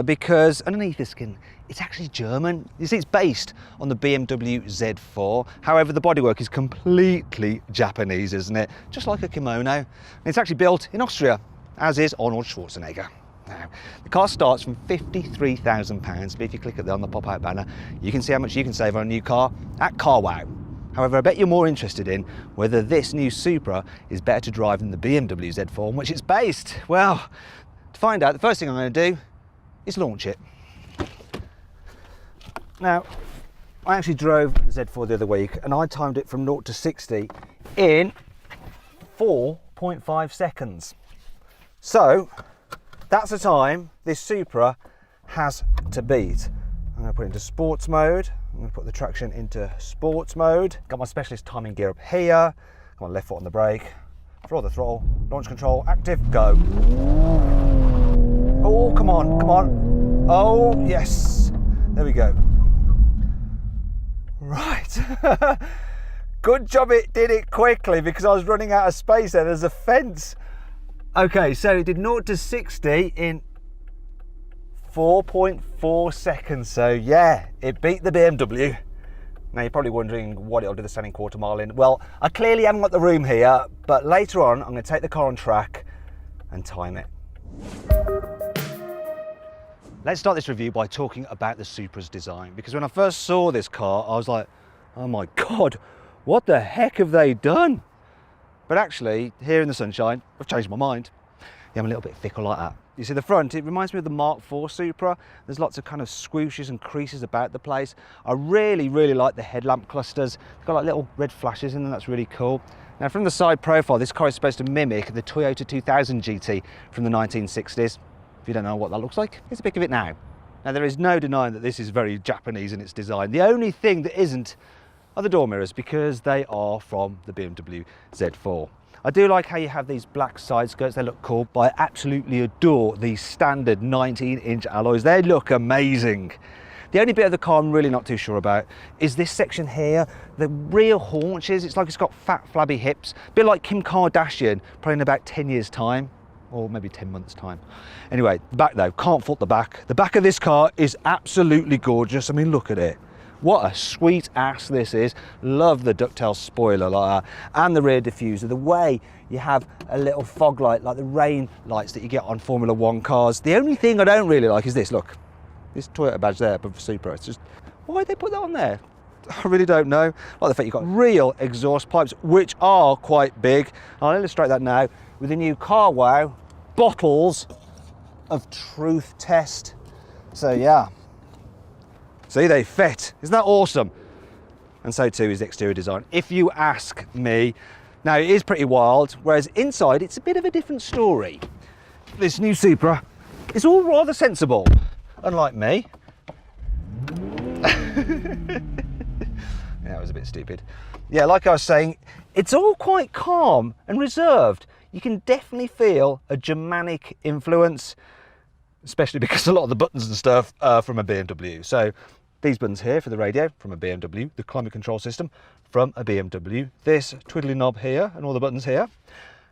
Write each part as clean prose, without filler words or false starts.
because underneath the skin, it's actually German. You see, it's based on the BMW Z4. However, the bodywork is completely Japanese, isn't it? Just like a kimono. And it's actually built in Austria, as is Arnold Schwarzenegger. Now, the car starts from £53,000, but if you click on the pop-out banner, you can see how much you can save on a new car at CarWow. However, I bet you're more interested in whether this new Supra is better to drive than the BMW Z4 on which it's based. Well, to find out, the first thing I'm going to do is launch it. Now, I actually drove the Z4 the other week and I timed it from 0 to 60 in 4.5 seconds. So, that's the time this Supra has to beat. I'm going to put it into sports mode. I'm going to put the traction into sports mode. Got my specialist timing gear up here. Got my left foot on the brake. Floor the throttle. Launch control active. Go. Oh, come on, come on. Oh, yes. There we go. Right. Good job it did it quickly because I was running out of space there. There's a fence. Okay, so it did 0 to 60 in 4.4 seconds. So yeah, it beat the BMW. Now you're probably wondering what it'll do the standing quarter mile in. Well, I clearly haven't got the room here, but later on I'm going to take the car on track and time it. Let's start this review by talking about the Supra's design, because when I first saw this car I was like, oh my god, what the heck have they done? But actually, here in the sunshine, I've changed my mind. Yeah, I'm a little bit fickle like that. You see the front, it reminds me of the Mark IV Supra. There's lots of kind of swooshes and creases about the place. I really, really like the headlamp clusters. It's got like little red flashes in them, that's really cool. Now from the side profile, this car is supposed to mimic the Toyota 2000 GT from the 1960s. If you don't know what that looks like, here's a pic of it now. Now there is no denying that this is very Japanese in its design. The only thing that isn't are the door mirrors, because they are from the BMW Z4. I do like how you have these black side skirts, they look cool, but I absolutely adore these standard 19-inch alloys. They look amazing. The only bit of the car I'm really not too sure about is this section here, the rear haunches. It's like it's got fat, flabby hips, a bit like Kim Kardashian, probably in about 10 years' time, or maybe 10 months' time. Anyway, the back though, can't fault the back. The back of this car is absolutely gorgeous. I mean, look at it. What a sweet ass this is. Love the ducktail spoiler like that. And the rear diffuser. The way you have a little fog light, like the rain lights that you get on Formula One cars. The only thing I don't really like is this, look. This Toyota badge there above the Supra. It's just, why'd they put that on there? I really don't know. Like the fact you've got real exhaust pipes, which are quite big. I'll illustrate that now with the new CarWow bottles of truth test. So yeah. See, they fit. Isn't that awesome? And so too is the exterior design, if you ask me. Now, it is pretty wild, whereas inside, it's a bit of a different story. This new Supra is all rather sensible, unlike me. Yeah, that was a bit stupid. Yeah, like I was saying, it's all quite calm and reserved. You can definitely feel a Germanic influence, especially because a lot of the buttons and stuff are from a BMW. So these buttons here for the radio, from a BMW, the climate control system from a BMW, this twiddly knob here and all the buttons here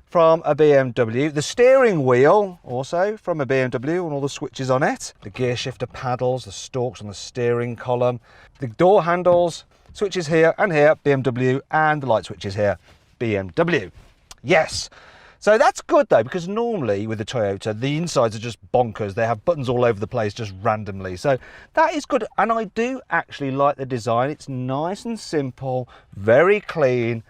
from a BMW, the steering wheel also from a BMW and all the switches on it, the gear shifter paddles, the stalks on the steering column, the door handles, switches here and here, BMW, and the light switches here, BMW. Yes. So that's good though, because normally with the Toyota, the insides are just bonkers. They have buttons all over the place just randomly. So that is good. And I do actually like the design. It's nice and simple, very clean,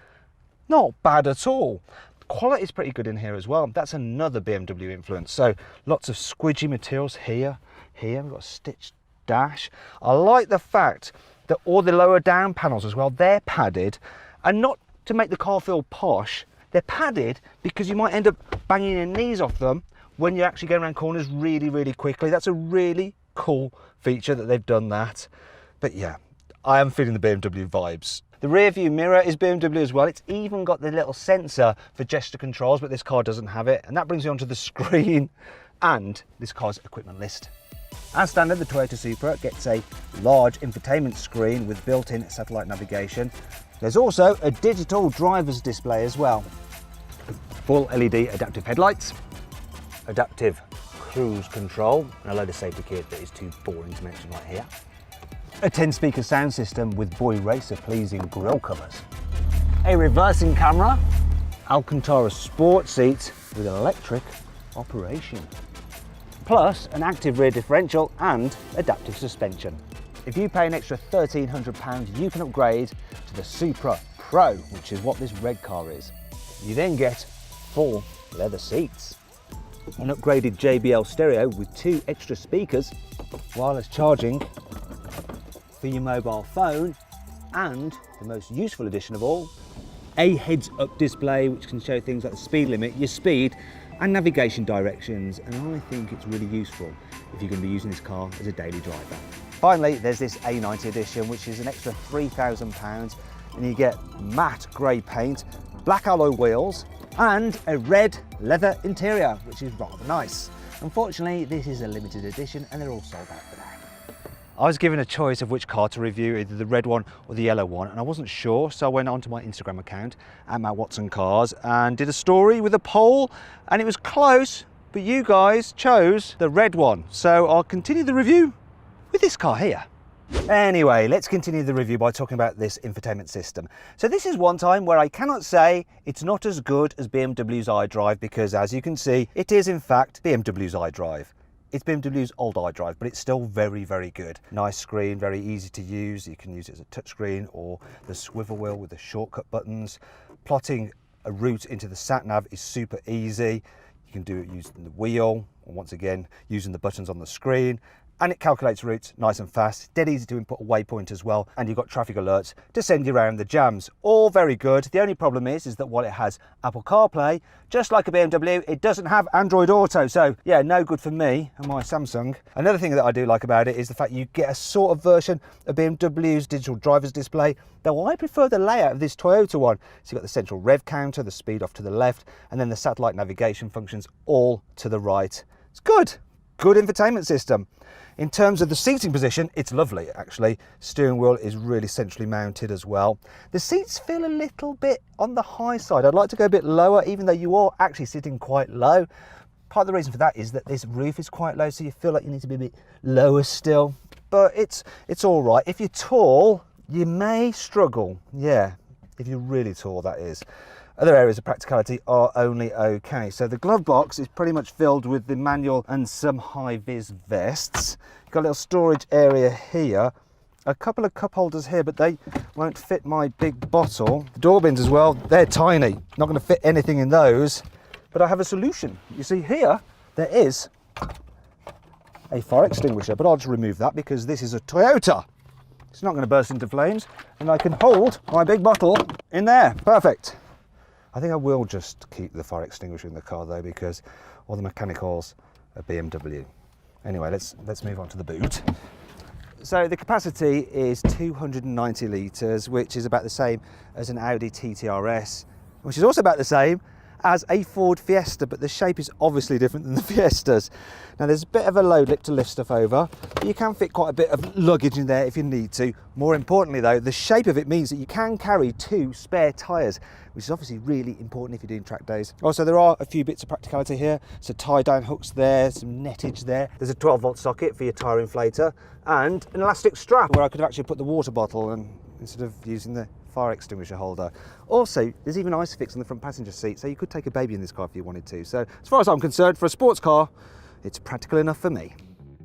not bad at all. The quality is pretty good in here as well. That's another BMW influence. So lots of squidgy materials here. Here we've got a stitched dash. I like the fact that all the lower down panels as well, they're padded, and not to make the car feel posh. They're padded because you might end up banging your knees off them when you're actually going around corners really, really quickly. That's a really cool feature that they've done that. But yeah, I am feeling the BMW vibes. The rear view mirror is BMW as well. It's even got the little sensor for gesture controls, but this car doesn't have it. And that brings me onto the screen and this car's equipment list. As standard, the Toyota Supra gets a large infotainment screen with built-in satellite navigation. There's also a digital driver's display as well. Full LED adaptive headlights, adaptive cruise control, and a load of safety kit that is too boring to mention right here. A 10-speaker sound system with Boy Racer pleasing grille covers. A reversing camera, Alcantara sport seats with electric operation. Plus an active rear differential and adaptive suspension. If you pay an extra £1,300, you can upgrade to the Supra Pro, which is what this red car is. You then get full leather seats, an upgraded JBL stereo with 2 extra speakers, wireless charging for your mobile phone, and the most useful addition of all, a heads-up display which can show things like the speed limit, your speed, and navigation directions, and I think it's really useful if you're going to be using this car as a daily driver. Finally, there's this A90 edition, which is an extra £3,000, and you get matte grey paint, black alloy wheels, and a red leather interior, which is rather nice. Unfortunately, this is a limited edition and they're all sold out for now. I was given a choice of which car to review, either the red one or the yellow one, and I wasn't sure, so I went onto my Instagram account at Matt Watson Cars and did a story with a poll, and it was close, but you guys chose the red one. So I'll continue the review with this car here. Anyway, let's continue the review by talking about this infotainment system. So this is one time where I cannot say it's not as good as BMW's iDrive, because as you can see, it is in fact BMW's iDrive. It's BMW's old iDrive, but it's still very, very good. Nice screen, very easy to use. You can use it as a touchscreen or the swivel wheel with the shortcut buttons. Plotting a route into the sat-nav is super easy. You can do it using the wheel, or once again, using the buttons on the screen. And it calculates routes nice and fast, dead easy to input a waypoint as well, and you've got traffic alerts to send you around the jams. All very good. The only problem is that while it has Apple CarPlay, just like a BMW, it doesn't have Android Auto, so yeah, no good for me and my Samsung. Another thing that I do like about it is the fact you get a sort of version of BMW's digital driver's display, though I prefer the layout of this Toyota one. So you've got the central rev counter, the speed off to the left, and then the satellite navigation functions all to the right. It's good. Good infotainment system. In terms of the seating position, it's lovely actually. Steering wheel is really centrally mounted as well. The seats feel a little bit on the high side. I'd like to go a bit lower, even though you are actually sitting quite low. Part of the reason for that is that this roof is quite low, so you feel like you need to be a bit lower still. But it's all right. If you're tall, you may struggle. Yeah, if you're really tall, that is. Other areas of practicality are only okay. So the glove box is pretty much filled with the manual and some high-vis vests. Got a little storage area here. A couple of cup holders here, but they won't fit my big bottle. The door bins as well, they're tiny. Not going to fit anything in those, but I have a solution. You see here, there is a fire extinguisher, but I'll just remove that because this is a Toyota. It's not going to burst into flames, and I can hold my big bottle in there. Perfect. I think I will just keep the fire extinguisher in the car though, because all the mechanicals are BMW. Anyway, let's move on to the boot. So the capacity is 290 litres, which is about the same as an Audi TT RS, which is also about the same as a Ford Fiesta, but the shape is obviously different than the Fiestas. Now there's a bit of a load lip to lift stuff over, but you can fit quite a bit of luggage in there if you need to. More importantly though, the shape of it means that you can carry 2 spare tyres, which is obviously really important if you're doing track days. Also, there are a few bits of practicality here. So tie-down hooks there, some nettage there. There's a 12-volt socket for your tyre inflator, and an elastic strap where I could have actually put the water bottle and instead of using the fire extinguisher holder. Also, there's even ISOFIX on the front passenger seat, so you could take a baby in this car if you wanted to. So as far as I'm concerned, for a sports car, it's practical enough for me.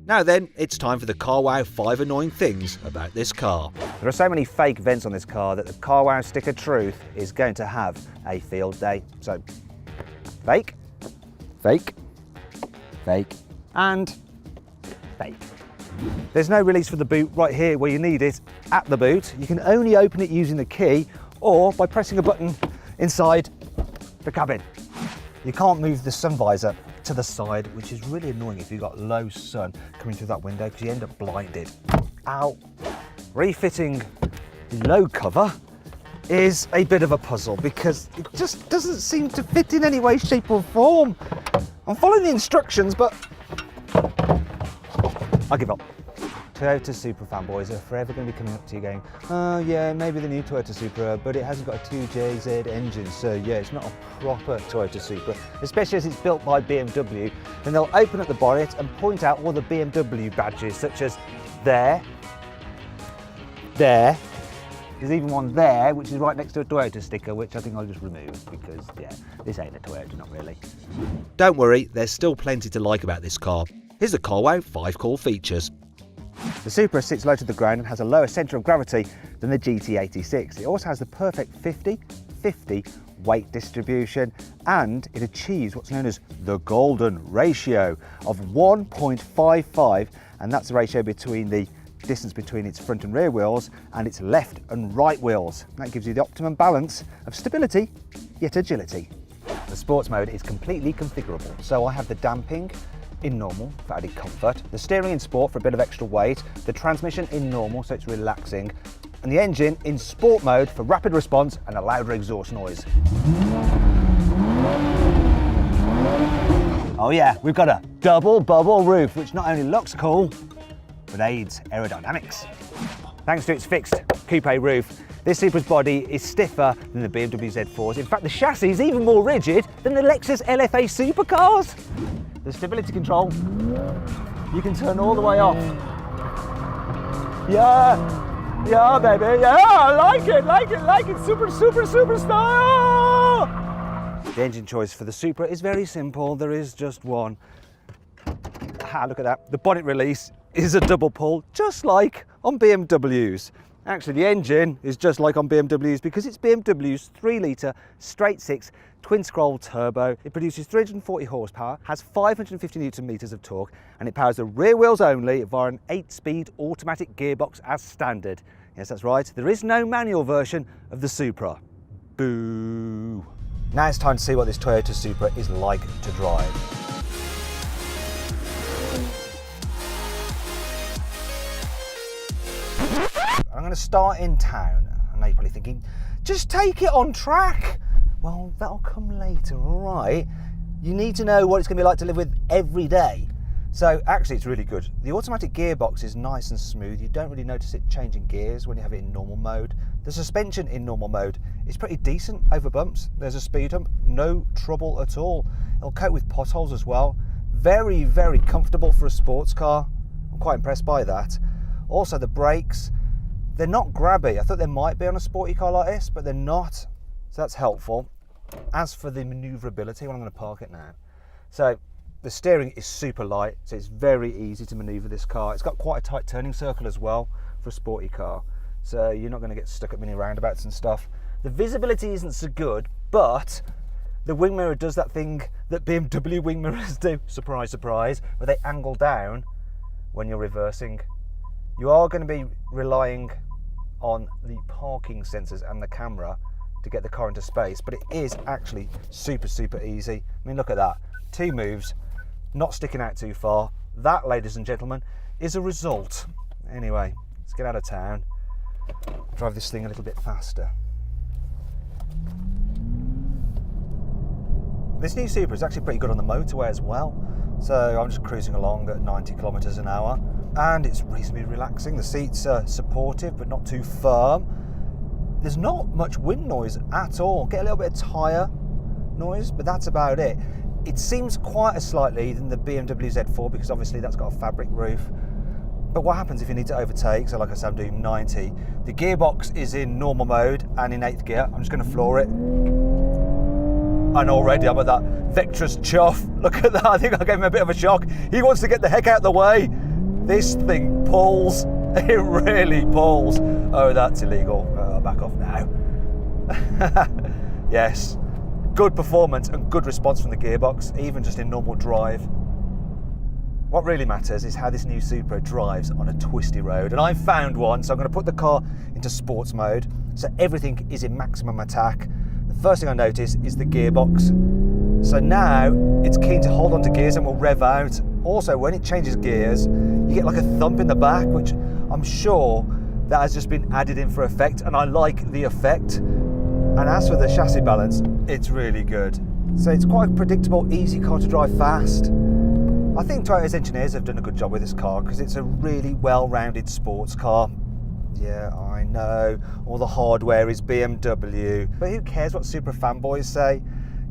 Now then, it's time for the CarWow 5 annoying things about this car. There are so many fake vents on this car that the CarWow stick of truth is going to have a field day. So, fake, fake, fake, and fake. There's no release for the boot right here where you need it at the boot. You can only open it using the key or by pressing a button inside the cabin. You can't move the sun visor to the side, which is really annoying if you've got low sun coming through that window because you end up blinded. Ow. Refitting the low cover is a bit of a puzzle because it just doesn't seem to fit in any way, shape or form. I'm following the instructions, but I give up. Toyota Supra fanboys are forever going to be coming up to you going, oh yeah, maybe the new Toyota Supra, but it hasn't got a 2JZ engine, so yeah, it's not a proper Toyota Supra, especially as it's built by BMW. Then they'll open up the bonnet and point out all the BMW badges, such as there, there's even one there, which is right next to a Toyota sticker, which I think I'll just remove because, yeah, this ain't a Toyota, not really. Don't worry, there's still plenty to like about this car. Here's the carwow 5 core features. The Supra sits low to the ground and has a lower centre of gravity than the GT86. It also has the perfect 50-50 weight distribution, and it achieves what's known as the golden ratio of 1.55, and that's the ratio between the distance between its front and rear wheels and its left and right wheels. That gives you the optimum balance of stability yet agility. The sports mode is completely configurable, so I have the damping in normal for added comfort, the steering in sport for a bit of extra weight, the transmission in normal so it's relaxing, and the engine in sport mode for rapid response and a louder exhaust noise. Oh yeah, we've got a double bubble roof, which not only looks cool, but aids aerodynamics. Thanks to its fixed coupe roof, this Supra's body is stiffer than the BMW Z4's. In fact, the chassis is even more rigid than the Lexus LFA supercars. The stability control, you can turn all the way off. Yeah, baby, yeah, I like it, super style! The engine choice for the Supra is very simple, there is just one. Ah, look at that, the bonnet release is a double pull, just like on BMWs. Actually, the engine is just like on BMWs because it's BMW's 3-litre straight-six twin-scroll turbo. It produces 340 horsepower, has 550 newton meters of torque, and it powers the rear wheels only via an 8-speed automatic gearbox as standard. Yes, that's right, there is no manual version of the Supra. Boo! Now it's time to see what this Toyota Supra is like to drive. I'm going to start in town. I know you're probably thinking, just take it on track. Well, that'll come later, all right? You need to know what it's going to be like to live with every day. So actually it's really good. The automatic gearbox is nice and smooth. You don't really notice it changing gears when you have it in normal mode. The suspension in normal mode is pretty decent over bumps. There's a speed hump, no trouble at all. It'll cope with potholes as well. Very, very comfortable for a sports car. I'm quite impressed by that. Also the brakes, they're not grabby. I thought they might be on a sporty car like this, but they're not. So that's helpful. As for the manoeuvrability, well, I'm going to park it now. So the steering is super light, so it's very easy to manoeuvre this car. It's got quite a tight turning circle as well for a sporty car. So you're not going to get stuck at mini roundabouts and stuff. The visibility isn't so good, but the wing mirror does that thing that BMW wing mirrors do, surprise, surprise, where they angle down when you're reversing. You are going to be relying on the parking sensors and the camera to get the car into space, but it is actually super, super easy. I mean, look at that. 2 moves, not sticking out too far. That, ladies and gentlemen, is a result. Anyway, let's get out of town. Drive this thing a little bit faster. This new Supra is actually pretty good on the motorway as well. So I'm just cruising along at 90 kilometers an hour. And it's reasonably relaxing. The seats are supportive but not too firm. There's not much wind noise at all. Get a little bit of tyre noise, but that's about it. It seems quieter slightly than the BMW Z4 because obviously that's got a fabric roof. But what happens if you need to overtake? So like I said, I'm doing 90. The gearbox is in normal mode and in 8th gear. I'm just going to floor it. And already I'm at that Vectrus chuff. Look at that, I think I gave him a bit of a shock. He wants to get the heck out of the way. This thing pulls, it really pulls. Oh, that's illegal. Back off now. Yes, good performance and good response from the gearbox, even just in normal drive. What really matters is how this new Supra drives on a twisty road, and I've found one, so I'm going to put the car into sports mode, so everything is in maximum attack. The first thing I notice is the gearbox. So now it's keen to hold on to gears and will rev out. Also, when it changes gears, you get like a thump in the back, which I'm sure that has just been added in for effect, and I like the effect. And as for the chassis balance, it's really good. So it's quite a predictable, easy car to drive fast. I think Toyota's engineers have done a good job with this car because it's a really well-rounded sports car. Yeah, I know, all the hardware is BMW, but who cares what Supra fanboys say?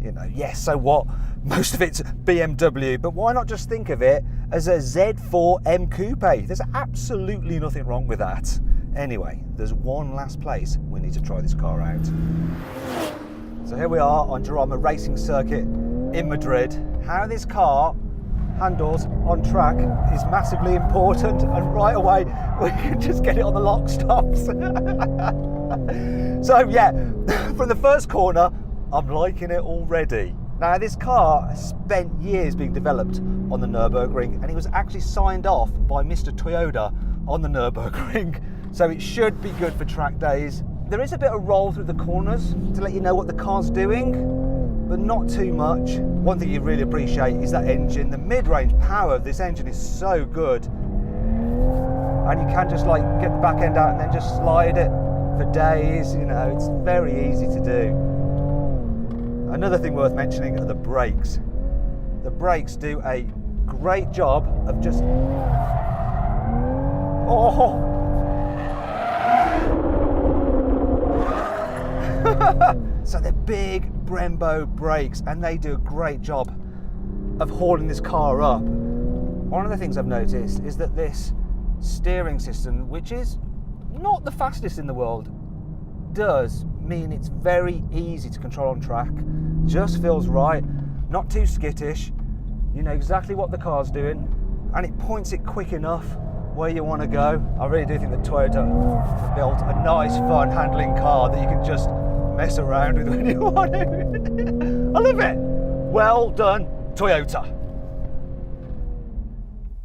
You know, yes, so what? Most of it's BMW, but why not just think of it as a Z4 M Coupe? There's absolutely nothing wrong with that. Anyway, there's one last place we need to try this car out. So here we are on Jarama Racing Circuit in Madrid. How this car handles on track is massively important, and right away we can just get it on the lock stops. So yeah, from the first corner, I'm liking it already. Now this car spent years being developed on the Nürburgring, and it was actually signed off by Mr. Toyota on the Nürburgring, so it should be good for track days. There is a bit of roll through the corners to let you know what the car's doing, but not too much. One thing you really appreciate is that engine. The mid-range power of this engine is so good, and you can just like get the back end out and then just slide it for days. You know, it's very easy to do. Another thing worth mentioning are the brakes. The brakes do a great job of just... Oh! So they're big Brembo brakes, and they do a great job of hauling this car up. One of the things I've noticed is that this steering system, which is not the fastest in the world, does mean it's very easy to control on track. Just feels right, not too skittish. You know exactly what the car's doing, and it points it quick enough where you want to go. I really do think that Toyota built a nice, fun handling car that you can just mess around with when you want to. I love it. Well done, Toyota.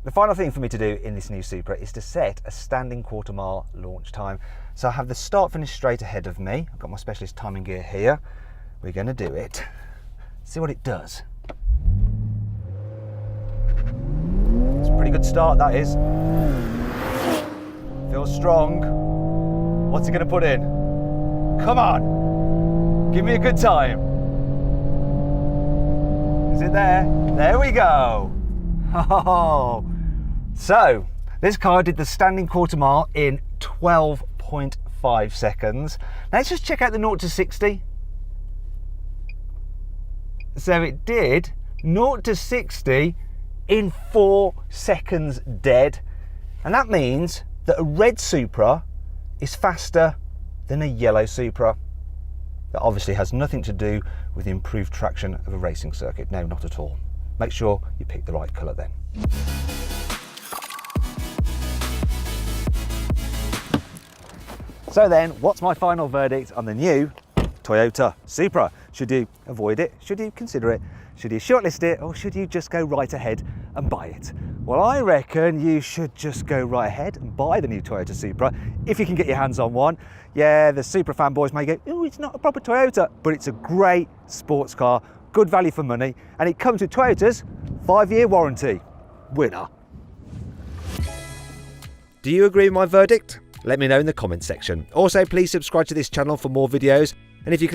The final thing for me to do in this new Supra is to set a standing quarter mile launch time. So I have the start finish straight ahead of me. I've got my specialist timing gear here. We're going to do it. See what it does. It's a pretty good start, that is. Feels strong. What's it going to put in? Come on. Give me a good time. Is it there? There we go. Oh. So, this car did the standing quarter mile in 12.5 seconds. Now let's just check out the 0 to 60. So it did 0 to 60 in 4 seconds dead. And that means that a red Supra is faster than a yellow Supra. That obviously has nothing to do with the improved traction of a racing circuit. No, not at all. Make sure you pick the right colour then. So then, what's my final verdict on the new Toyota Supra? Should you avoid it? Should you consider it? Should you shortlist it? Or should you just go right ahead and buy it? Well, I reckon you should just go right ahead and buy the new Toyota Supra if you can get your hands on one. Yeah, the Supra fanboys may go, oh, it's not a proper Toyota, but it's a great sports car, good value for money, and it comes with Toyota's 5-year warranty. Winner. Do you agree with my verdict? Let me know in the comments section. Also, please subscribe to this channel for more videos, and if you